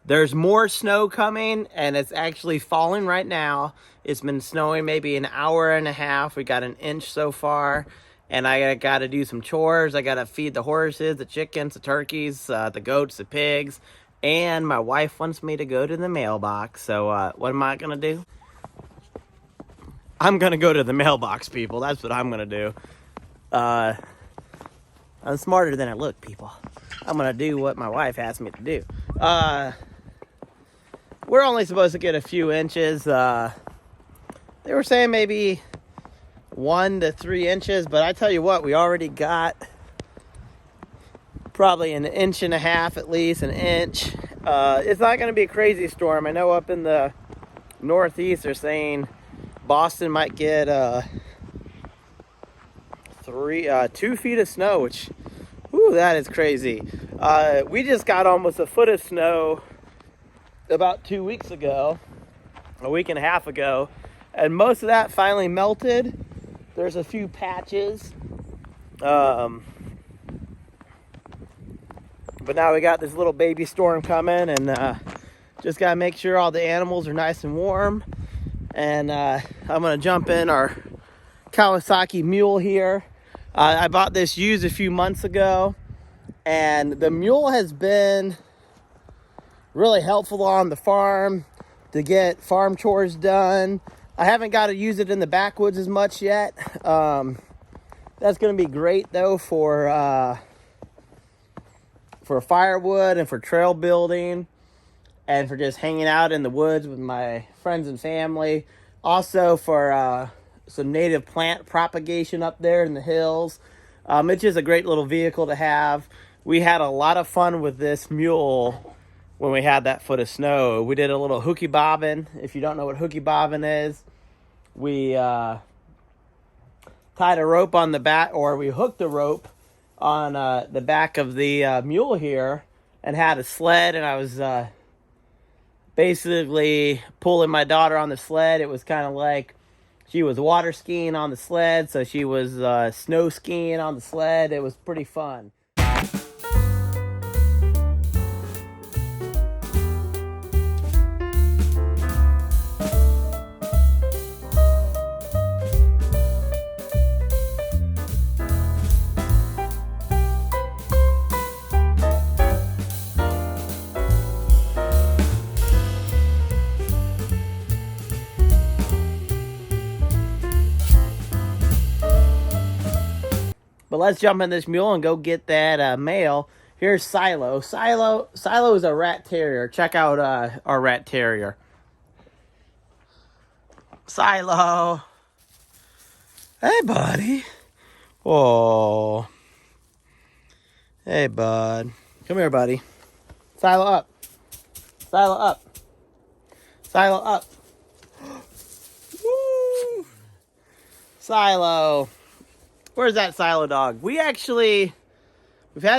There's more snow coming, and it's actually falling right now. It's been snowing maybe an hour and a half. We got an inch so far, and I got to do some chores. I got to feed the horses, the chickens, the turkeys, the goats, the pigs, and my wife wants me to go to the mailbox. So what am I going to do? I'm going to go to the mailbox, people. That's what I'm going to do. I'm smarter than I look, people. I'm going to do what my wife asked me to do. We're only supposed to get a few inches. They were saying maybe 1 to 3 inches, but I tell you what, we already got probably an inch and a half, at least an inch. It's not going to be a crazy storm. I know up in the Northeast they're saying Boston might get 2 feet of snow, which, whew, that is crazy. We just got almost a foot of snow about 2 weeks ago, a week and a half ago, and most of that finally melted. There's a few patches, but now we got this little baby storm coming, and just gotta make sure all the animals are nice and warm. And I'm gonna jump in our Kawasaki mule here. I bought this used a few months ago, and the mule has been really helpful on the farm to get farm chores done. I haven't got to use it in the backwoods as much yet. That's going to be great though for firewood and for trail building and for just hanging out in the woods with my friends and family. Also for some native plant propagation up there in the hills. It's just a great little vehicle to have. We had a lot of fun with this mule when we had that foot of snow. We did a little hooky bobbing. If you don't know what hooky bobbing is, we tied a rope on the back, or we hooked a rope on the back of the mule here and had a sled, and I was basically pulling my daughter on the sled. It was kind of like she was water skiing on the sled, so she was snow skiing on the sled. It was pretty fun. But let's jump in this mule and go get that mail. Here's Silo. Silo is a rat terrier. Check out our rat terrier. Silo. Hey, buddy. Oh. Hey, bud. Come here, buddy. Silo up. Silo up. Silo up. Woo. Silo. Where's that Silo dog? We've had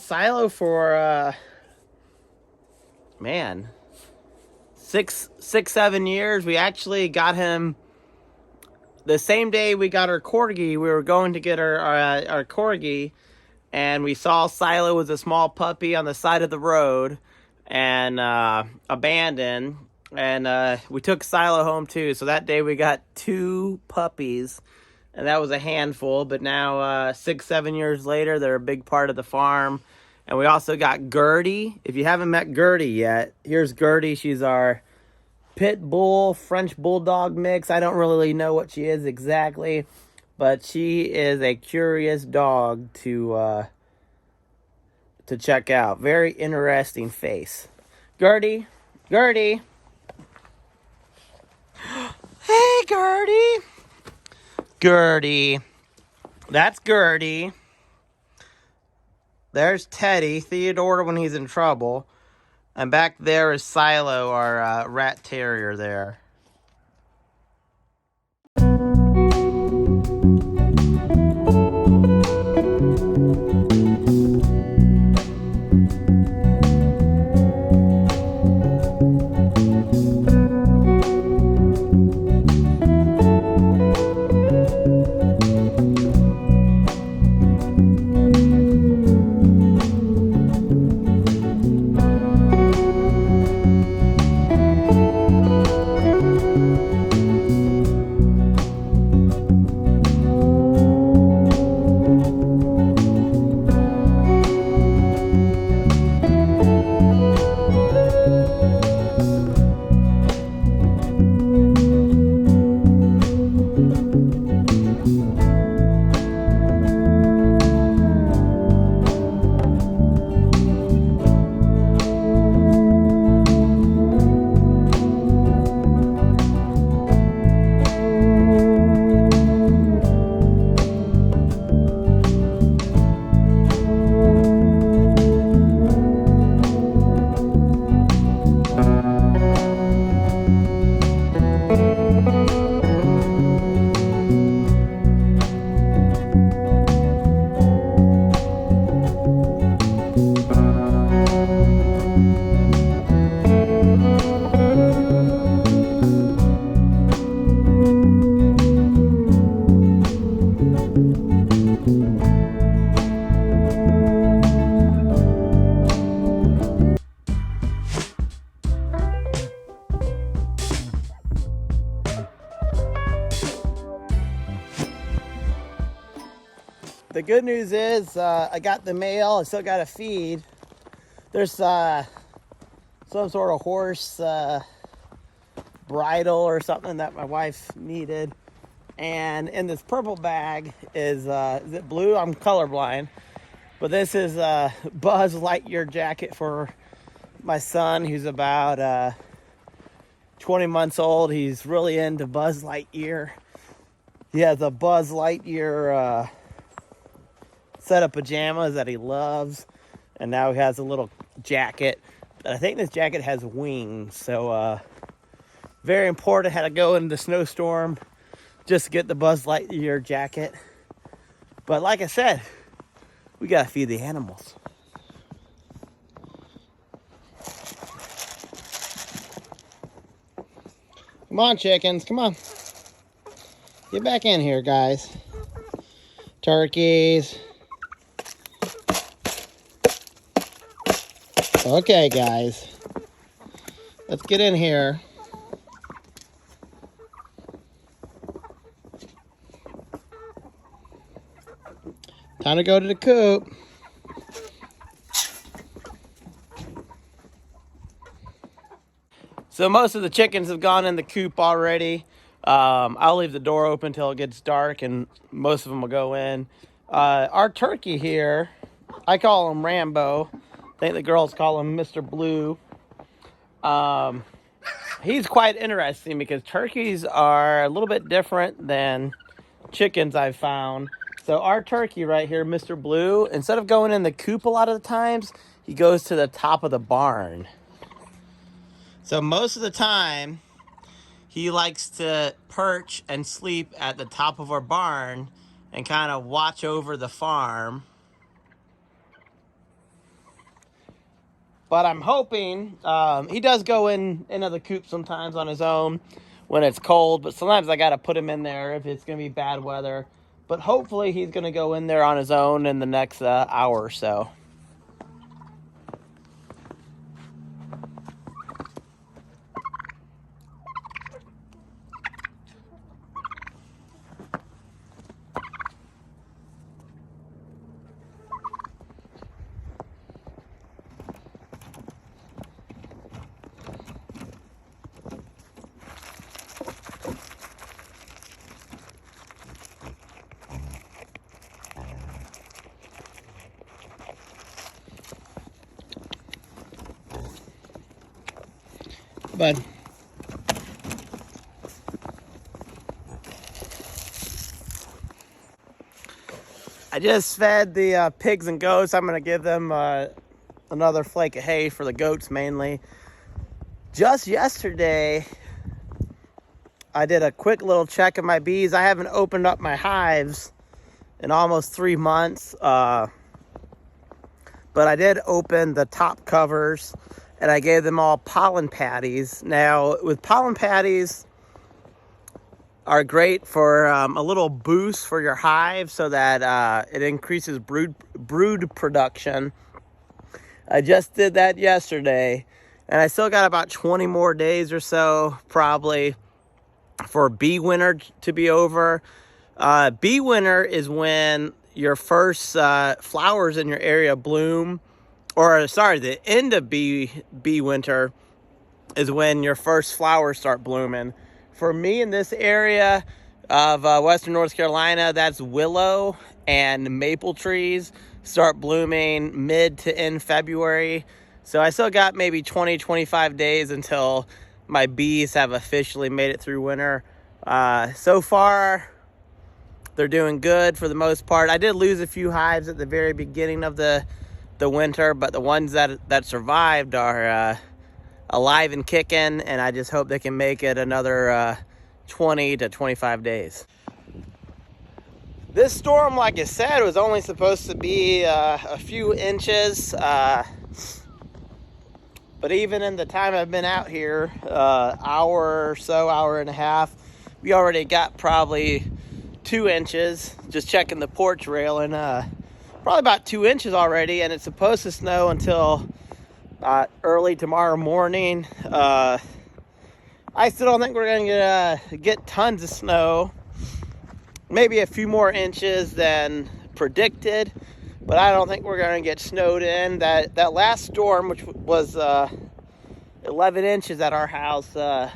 Silo for, 7 years. We actually got him the same day we got our corgi. We were going to get our corgi, and we saw Silo was a small puppy on the side of the road and abandoned. And we took Silo home too. So that day we got 2 puppies. And that was a handful, but now 6-7 years later, they're a big part of the farm. And we also got Gertie. If you haven't met Gertie yet, here's Gertie. She's our pit bull, French bulldog mix. I don't really know what she is exactly, but she is a curious dog to check out. Very interesting face. Gertie. Gertie. Hey, Gertie. Gertie. That's Gertie. There's Teddy, Theodore when he's in trouble. And back there is Silo, our rat terrier there. The good news is I got the mail. I still got to feed. There's some sort of horse bridle or something that my wife needed. And in this purple bag is it blue? I'm colorblind. But this is a Buzz Lightyear jacket for my son, who's about 20 months old. He's really into Buzz Lightyear. He has a Buzz Lightyear set of pajamas that he loves. And now he has a little jacket. I think this jacket has wings. So very important. Had to go in the snowstorm just to get the Buzz Lightyear jacket. But like I said, we gotta feed the animals. Come on, chickens, come on. Get back in here, guys. Turkeys. Okay, guys. Let's get in here. Time to go to the coop. So most of the chickens have gone in the coop already. I'll leave the door open until it gets dark and most of them will go in. Our turkey here, I call him Rambo. I think the girls call him Mr. Blue. He's quite interesting because turkeys are a little bit different than chickens, I've found. So our turkey right here, Mr. Blue, instead of going in the coop a lot of the times, he goes to the top of the barn. So most of the time, he likes to perch and sleep at the top of our barn and kind of watch over the farm. But I'm hoping, he does go into the coop sometimes on his own when it's cold, but sometimes I got to put him in there if it's going to be bad weather. But hopefully he's going to go in there on his own in the next hour or so. Bud. I just fed the pigs and goats. I'm going to give them another flake of hay for the goats mainly. Just yesterday, I did a quick little check of my bees. I haven't opened up my hives in almost 3 months. But I did open the top covers. And I gave them all pollen patties. Now, with pollen patties are great for a little boost for your hive so that it increases brood production. I just did that yesterday. And I still got about 20 more days or so, probably, for bee winter to be over. Bee winter is when your first flowers in your area bloom. Or, sorry, the end of bee winter is when your first flowers start blooming. For me in this area of western North Carolina, that's willow and maple trees start blooming mid to end February. So I still got maybe 20, 25 days until my bees have officially made it through winter. So far, they're doing good for the most part. I did lose a few hives at the very beginning of the winter, but the ones that survived are alive and kicking, and I just hope they can make it another 20 to 25 days. This storm, like I said, was only supposed to be a few inches, but even in the time I've been out here, hour or so, hour and a half, we already got probably 2 inches. Just checking the porch railing, probably about 2 inches already, and it's supposed to snow until early tomorrow morning. I still don't think we're going to get tons of snow. Maybe a few more inches than predicted, but I don't think we're going to get snowed in. That last storm, which was 11 inches at our house, of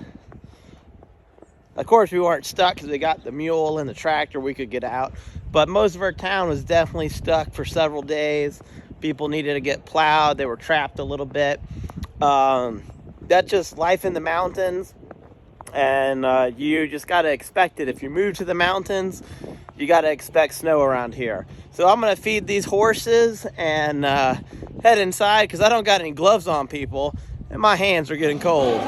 course we weren't stuck because we got the mule and the tractor, we could get out, but most of our town was definitely stuck for several days. People needed to get plowed. They were trapped a little bit. That's just life in the mountains, and you just got to expect it. If you move to the mountains, you got to expect snow around here. So I'm going to feed these horses and head inside because I don't got any gloves on, people, and my hands are getting cold.